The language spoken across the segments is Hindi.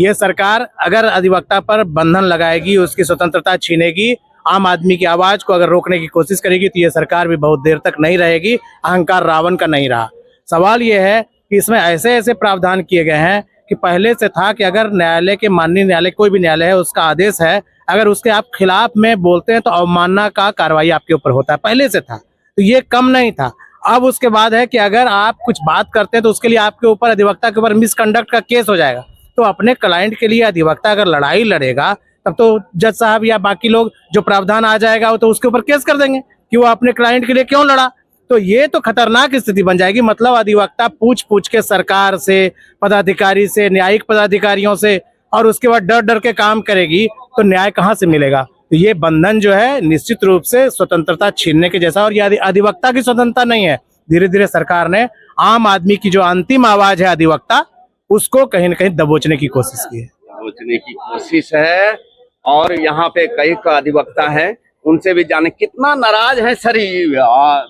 ये सरकार अगर अधिवक्ता पर बंधन लगाएगी, उसकी स्वतंत्रता छीनेगी, आम आदमी की आवाज को अगर रोकने की कोशिश करेगी तो ये सरकार भी बहुत देर तक नहीं रहेगी। अहंकार रावण का नहीं रहा। सवाल ये है कि इसमें ऐसे ऐसे प्रावधान किए गए हैं कि पहले से था कि अगर न्यायालय के माननीय न्यायालय कोई भी न्यायालय है, उसका आदेश है, अगर उसके आप खिलाफ में बोलते हैं तो अवमानना का कार्रवाई आपके ऊपर होता है, पहले से था। तो ये कम नहीं था। अब उसके बाद है कि अगर आप कुछ बात करते हैं तो उसके लिए आपके ऊपर, अधिवक्ता के ऊपर मिसकंडक्ट का केस हो जाएगा। तो अपने क्लाइंट के लिए अधिवक्ता अगर लड़ाई लड़ेगा तब तो जज साहब या बाकी लोग जो प्रावधान आ जाएगा वो तो उसके ऊपर केस कर देंगे कि वो अपने क्लाइंट के लिए क्यों लड़ा। तो ये तो खतरनाक स्थिति बन जाएगी। मतलब अधिवक्ता पूछ पूछ के सरकार से, पदाधिकारी से, न्यायिक पदाधिकारियों से, और उसके बाद डर डर के काम करेगी तो न्याय कहाँ से मिलेगा। तो ये बंधन जो है निश्चित रूप से स्वतंत्रता छीनने के जैसा, और ये अधिवक्ता की स्वतंत्रता नहीं है। धीरे धीरे सरकार ने आम आदमी की जो अंतिम आवाज है अधिवक्ता, उसको कहीं न कहीं दबोचने की कोशिश की है। दबोचने की कोशिश है। और यहाँ पे कई अधिवक्ता है, उनसे भी जाने कितना नाराज है सर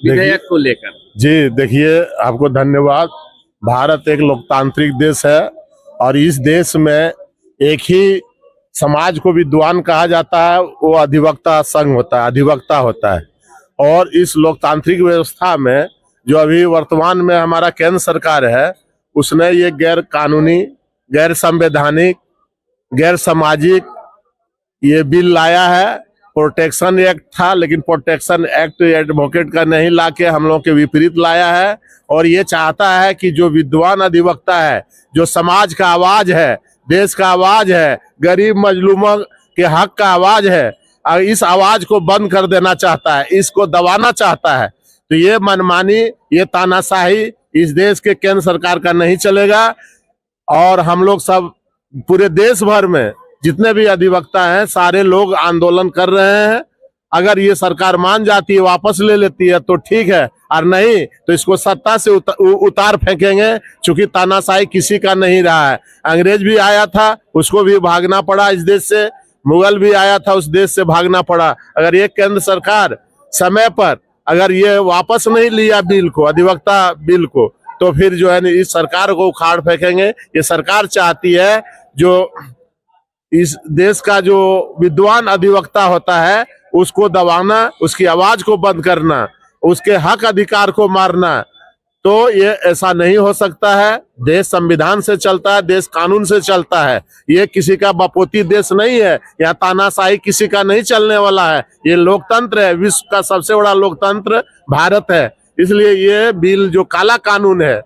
विधेयक को लेकर। जी देखिए, आपको धन्यवाद। भारत एक लोकतांत्रिक देश है और इस देश में एक ही समाज को विद्वान कहा जाता है, वो अधिवक्ता संघ होता है, अधिवक्ता होता है। और इस लोकतांत्रिक व्यवस्था में जो अभी वर्तमान में हमारा केंद्र सरकार है, उसने ये गैर कानूनी, गैर संवैधानिक, गैर सामाजिक ये बिल लाया है। प्रोटेक्शन एक्ट था, लेकिन प्रोटेक्शन एक्ट एडवोकेट का नहीं लाके हम लोग के विपरीत लाया है। और ये चाहता है कि जो विद्वान अधिवक्ता है, जो समाज का आवाज है, देश का आवाज है, गरीब मजलूमों के हक का आवाज है, इस आवाज को बंद कर देना चाहता है, इसको दबाना चाहता है। तो ये मनमानी, ये तानाशाही इस देश के केंद्र सरकार का नहीं चलेगा। और हम लोग सब पूरे देश भर में जितने भी अधिवक्ता हैं, सारे लोग आंदोलन कर रहे हैं। अगर ये सरकार मान जाती है, वापस ले लेती है तो ठीक है, और नहीं तो इसको सत्ता से उतार फेंकेंगे। चूंकि तानाशाही किसी का नहीं रहा है। अंग्रेज भी आया था, उसको भी भागना पड़ा इस देश से। मुगल भी आया था, उस देश से भागना पड़ा। अगर ये केंद्र सरकार समय पर अगर ये वापस नहीं लिया बिल को, अधिवक्ता बिल को, तो फिर जो है इस सरकार को उखाड़ फेंकेंगे। ये सरकार चाहती है जो इस देश का जो विद्वान अधिवक्ता होता है उसको दबाना, उसकी आवाज को बंद करना, उसके हक अधिकार को मारना। तो ये ऐसा नहीं हो सकता है। देश संविधान से चलता है, देश कानून से चलता है। ये किसी का बपोती देश नहीं है, या तानाशाही किसी का नहीं चलने वाला है। ये लोकतंत्र है, विश्व का सबसे बड़ा लोकतंत्र भारत है। इसलिए ये बिल जो काला कानून है,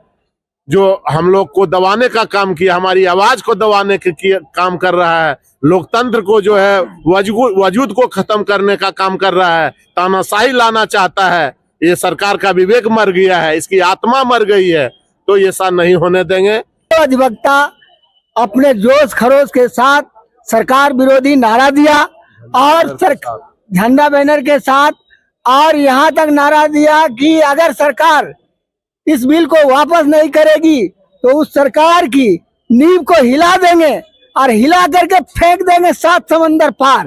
जो हम लोग को दबाने का काम किया, हमारी आवाज को दबाने के काम कर रहा है, लोकतंत्र को जो है वजूद को खत्म करने का काम कर रहा है, तानाशाही लाना चाहता है। ये सरकार का विवेक मर गया है, इसकी आत्मा मर गई है। तो ये ऐसा नहीं होने देंगे। अधिवक्ता अपने जोश खरोश के साथ सरकार विरोधी नारा दिया और झंडा बैनर के साथ, और यहाँ तक नारा दिया कि अगर सरकार इस बिल को वापस नहीं करेगी तो उस सरकार की नींव को हिला देंगे और हिला करके फेंक देंगे 7 समंदर पार,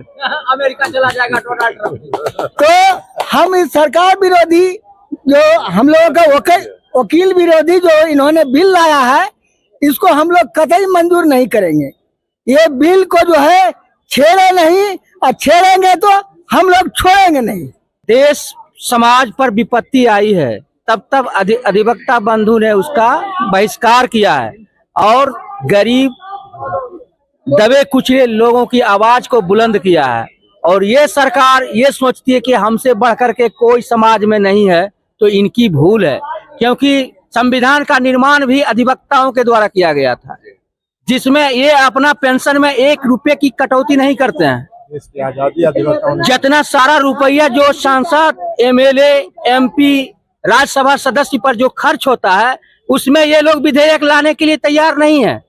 अमेरिका चला जाएगा डोनाल्ड ट्रंप। तो हम इस सरकार विरोधी, जो हम लोगों का वकील विरोधी जो इन्होंने बिल लाया है, इसको हम लोग कतई मंजूर नहीं करेंगे। ये बिल को जो है छेड़े नहीं, और छेड़ेंगे तो हम लोग छोड़ेंगे नहीं। देश समाज पर विपत्ति आई है, तब अधिवक्ता बंधु ने उसका बहिष्कार किया है और गरीब दबे कुचले लोगों की आवाज को बुलंद किया है। और ये सरकार ये सोचती है कि हमसे बढ़कर के कोई समाज में नहीं है, तो इनकी भूल है। क्योंकि संविधान का निर्माण भी अधिवक्ताओं के द्वारा किया गया था, जिसमें ये अपना पेंशन में 1 रुपए की कटौती नहीं करते हैं। जितना सारा रुपया जो सांसद, MLA, MP, राज्यसभा सदस्य पर जो खर्च होता है, उसमें ये लोग विधेयक लाने के लिए तैयार नहीं है।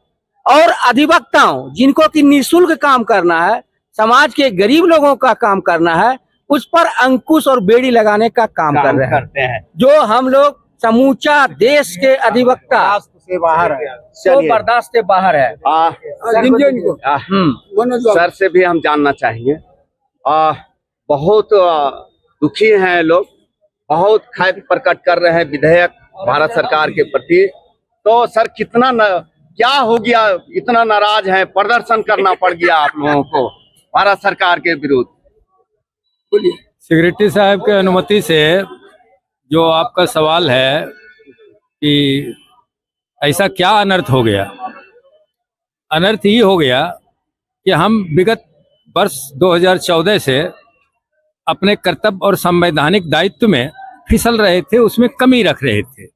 और अधिवक्ताओं, जिनको कि निःशुल्क काम करना है, समाज के गरीब लोगों का काम करना है, उस पर अंकुश और बेड़ी लगाने का काम कर रहे हैं। जो हम लोग समूचा देश के अधिवक्ता से बाहर है, तो बर्दाश्त से बाहर है। सर से भी हम जानना चाहेंगे, बहुत दुखी हैं लोग, बहुत खेद प्रकट कर रहे हैं विधेयक भारत सरकार के प्रति। तो सर कितना क्या हो गया, इतना नाराज है, प्रदर्शन करना पड़ गया आप लोगों को भारत सरकार के विरुद्ध? बोलिए। सेक्रेटरी साहब के अनुमति से जो आपका सवाल है कि ऐसा क्या अनर्थ हो गया, अनर्थ ये हो गया कि हम विगत वर्ष 2014 से अपने कर्तव्य और संवैधानिक दायित्व में फिसल रहे थे, उसमें कमी रख रहे थे।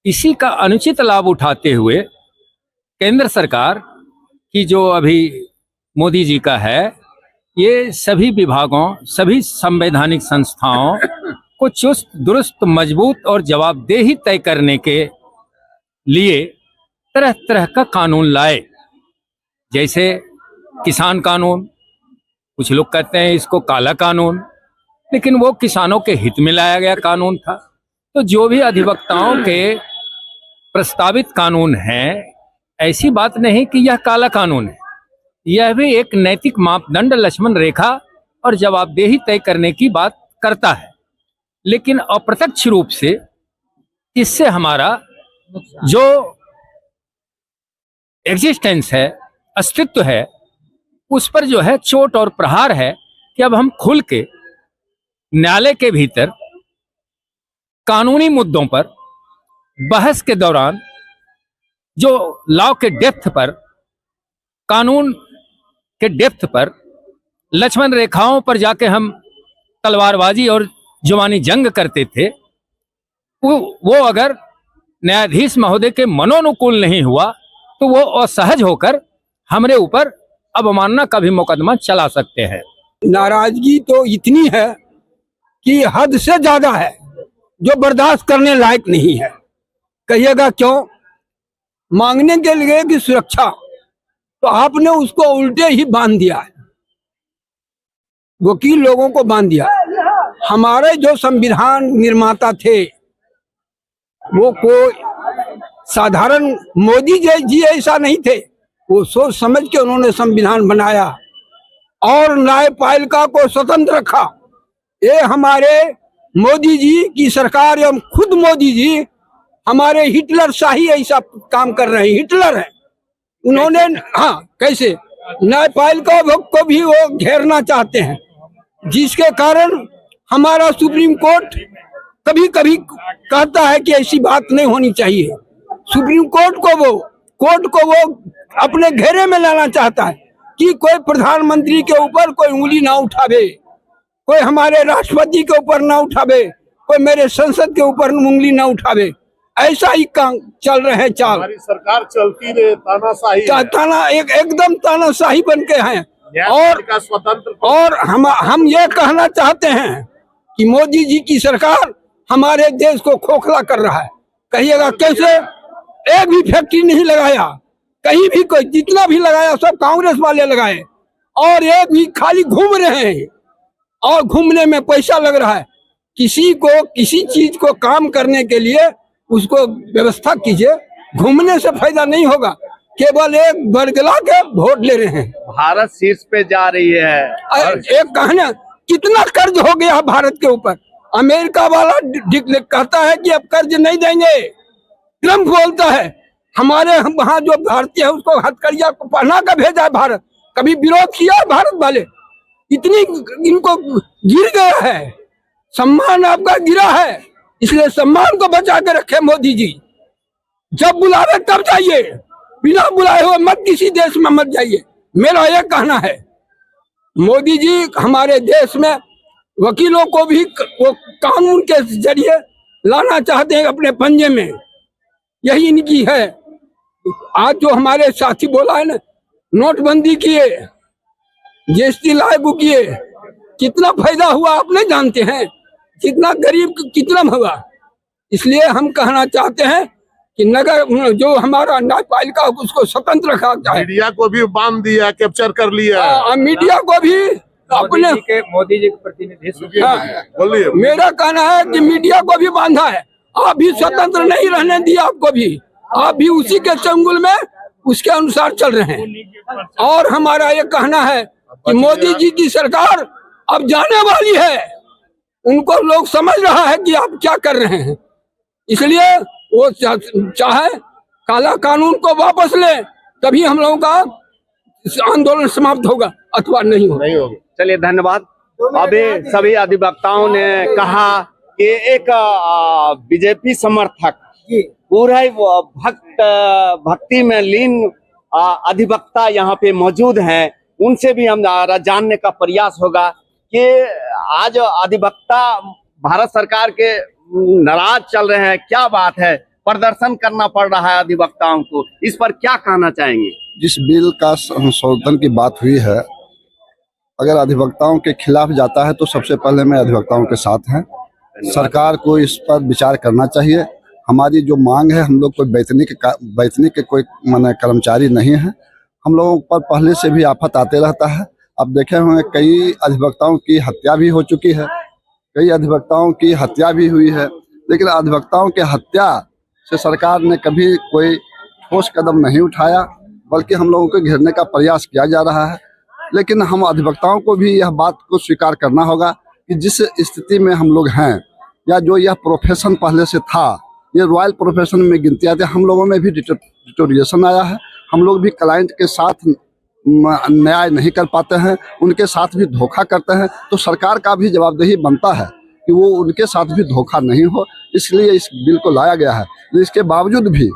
इसी का अनुचित लाभ उठाते हुए केंद्र सरकार की जो अभी मोदी जी का है, ये सभी विभागों, सभी संवैधानिक संस्थाओं को चुस्त दुरुस्त मजबूत और जवाबदेही तय करने के लिए तरह तरह का कानून लाए। जैसे किसान कानून, कुछ लोग कहते हैं इसको काला कानून, लेकिन वो किसानों के हित में लाया गया कानून था। तो जो भी अधिवक्ताओं के प्रस्तावित कानून हैं, ऐसी बात नहीं कि यह काला कानून है, यह भी एक नैतिक मापदंड, लक्ष्मण रेखा और जवाबदेही तय करने की बात करता है। लेकिन अप्रत्यक्ष रूप से इससे हमारा जो एग्जिस्टेंस है, अस्तित्व है, उस पर जो है चोट और प्रहार है कि अब हम खुल के न्यायालय के भीतर कानूनी मुद्दों पर बहस के दौरान जो लॉ के डेप्थ पर, कानून के डेप्थ पर, लक्ष्मण रेखाओं पर जाके हम तलवारबाजी और जुबानी जंग करते थे, वो अगर न्यायाधीश महोदय के मनोनुकूल नहीं हुआ तो वो असहज होकर हमरे ऊपर अवमानना का भी मुकदमा चला सकते हैं। नाराजगी तो इतनी है कि हद से ज्यादा है, जो बर्दाश्त करने लायक नहीं है। कहिएगा क्यों? मांगने के लिए कि सुरक्षा, तो आपने उसको उल्टे ही बांध दिया है, वकील लोगों को बांध दिया। हमारे जो संविधान निर्माता थे वो कोई साधारण मोदी जी ऐसा नहीं थे, वो सोच समझ के उन्होंने संविधान बनाया और न्यायपालिका को स्वतंत्र रखा। ये हमारे मोदी जी की सरकार एवं खुद मोदी जी हमारे हिटलर शाही ऐसा काम कर रहे हैं, हिटलर है उन्होंने। हाँ, कैसे न्यायपालिका को भी वो घेरना चाहते हैं, जिसके कारण हमारा सुप्रीम कोर्ट कभी कभी कहता है कि ऐसी बात नहीं होनी चाहिए। सुप्रीम कोर्ट को वो अपने घेरे में लाना चाहता है कि कोई प्रधानमंत्री के ऊपर कोई उंगली ना उठावे, कोई हमारे राष्ट्रपति के ऊपर ना उठावे, कोई मेरे संसद के ऊपर उंगली ना उठावे। ऐसा ही काम चल रहे हैं चाल। हमारी सरकार चलती रहे, तानाशाही है। ताना एकदम तानाशाही बन के हैं। का स्वतंत्र और हम ये कहना चाहते हैं कि मोदी जी की सरकार हमारे देश को खोखला कर रहा है। कहिएगा कैसे? एक भी फैक्ट्री नहीं लगाया, कहीं भी कोई, जितना भी लगाया सब कांग्रेस वाले लगाए, और एक भी खाली घूम रहे हैं और घूमने में पैसा लग रहा है। किसी को किसी चीज को काम करने के लिए उसको व्यवस्था कीजिए, घूमने से फायदा नहीं होगा, केवल एक बरगला के वोट ले रहे हैं। भारत शीर्ष पे जा रही है। एक कहना, कितना कर्ज हो गया भारत के ऊपर। अमेरिका वाला कहता है कि अब कर्ज नहीं देंगे, ट्रम्प बोलता है। हमारे वहाँ जो भारतीय है उसको हथकड़िया को पहना कर भेजा है भारत, कभी विरोध किया है भारत वाले? इतनी इनको गिर गया है, सम्मान आपका गिरा है, इसलिए सम्मान को बचा के रखे मोदी जी। जब बुलावे तब जाइए, बिना बुलाए हुए मत किसी देश में मत जाइए, मेरा यह कहना है। मोदी जी हमारे देश में वकीलों को भी वो कानून के जरिए लाना चाहते हैं अपने पंजे में, यही इनकी है। आज जो हमारे साथी बोला है ना, नोटबंदी किए, जीएसटी लागू किए, कितना फायदा हुआ आप नहीं जानते हैं, कितना गरीब कितना हुआ। इसलिए हम कहना चाहते हैं कि नगर जो हमारा न्यायपालिका उसको स्वतंत्र रखा जाए। मीडिया को भी बांध दिया, कैप्चर कर लिया। मीडिया को भी अपने मोदी जी के प्रतिनिधित्व। बोलिए। मेरा कहना है कि मीडिया को भी बांधा है, आप भी स्वतंत्र नहीं रहने दिया, आपको भी, आप भी उसी के चंगुल में उसके अनुसार चल रहे हैं। और हमारा ये कहना है कि मोदी जी की सरकार अब जाने वाली है, उनको लोग समझ रहा है कि आप क्या कर रहे हैं, इसलिए वो चाहे काला कानून को वापस ले, तभी हम लोगों का आंदोलन समाप्त होगा, अथवा नहीं होगा। चलिए धन्यवाद। अभी सभी अधिवक्ताओं ने कहा कि एक बीजेपी समर्थक पूरा ही भक्ति में लीन अधिवक्ता यहाँ पे मौजूद हैं, उनसे भी हम जानने का प्रयास होगा कि आज अधिवक्ता भारत सरकार के नाराज चल रहे हैं, क्या बात है, प्रदर्शन करना पड़ रहा है अधिवक्ताओं को, इस पर क्या कहना चाहेंगे? जिस बिल का संशोधन की बात हुई है, अगर अधिवक्ताओं के खिलाफ जाता है तो सबसे पहले मैं अधिवक्ताओं के साथ हैं। सरकार को इस पर विचार करना चाहिए। हमारी जो मांग है, हम लोग कोई बैतनी के कोई माने कर्मचारी नहीं है, हम लोगों पर पहले से भी आफत आते रहता है। अब देखे हुए कई अधिवक्ताओं की हत्या भी हो चुकी है, कई अधिवक्ताओं की हत्या भी हुई है, लेकिन अधिवक्ताओं के हत्या से सरकार ने कभी कोई ठोस कदम नहीं उठाया, बल्कि हम लोगों को घेरने का प्रयास किया जा रहा है। लेकिन हम अधिवक्ताओं को भी यह बात को स्वीकार करना होगा कि जिस स्थिति में हम लोग हैं, या जो यह प्रोफेशन पहले से था, ये रॉयल प्रोफेशन में गिनती आते, हम लोगों में भी डिटोरिएशन आया है। हम लोग भी क्लाइंट के साथ न्याय नहीं कर पाते हैं, उनके साथ भी धोखा करते हैं, तो सरकार का भी जवाबदेही बनता है कि वो उनके साथ भी धोखा नहीं हो, इसलिए इस बिल को लाया गया है। इसके बावजूद भी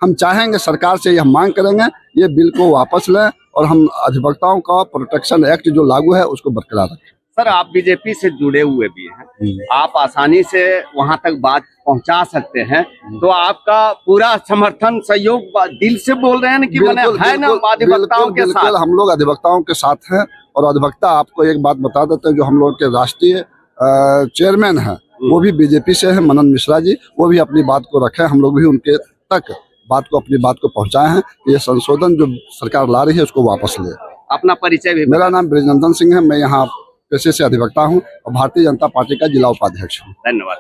हम चाहेंगे, सरकार से यह मांग करेंगे, ये बिल को वापस लें और हम अधिवक्ताओं का प्रोटेक्शन एक्ट जो लागू है उसको बरकरार रखें। सर, आप बीजेपी से जुड़े हुए भी हैं, आप आसानी से वहां तक बात पहुंचा सकते हैं, तो आपका पूरा समर्थन सहयोग दिल से बोल रहे हैं ना कि है ना अधिवक्ताओं के साथ? हम लोग अधिवक्ताओं के साथ हैं, और अधिवक्ता आपको एक बात बता देते हैं, जो हम लोग के राष्ट्रीय चेयरमैन हैं वो भी बीजेपी से है, मनन मिश्रा जी, वो भी अपनी बात को रखे। हम लोग भी उनके तक अपनी बात को पहुंचाए हैं, ये संशोधन जो सरकार ला रही है उसको वापस ले। अपना परिचय भी? मेरा नाम ब्रिजनंदन सिंह है, मैं यहाँ पेशे से अधिवक्ता हूँ और भारतीय जनता पार्टी का जिला उपाध्यक्ष हूँ। धन्यवाद।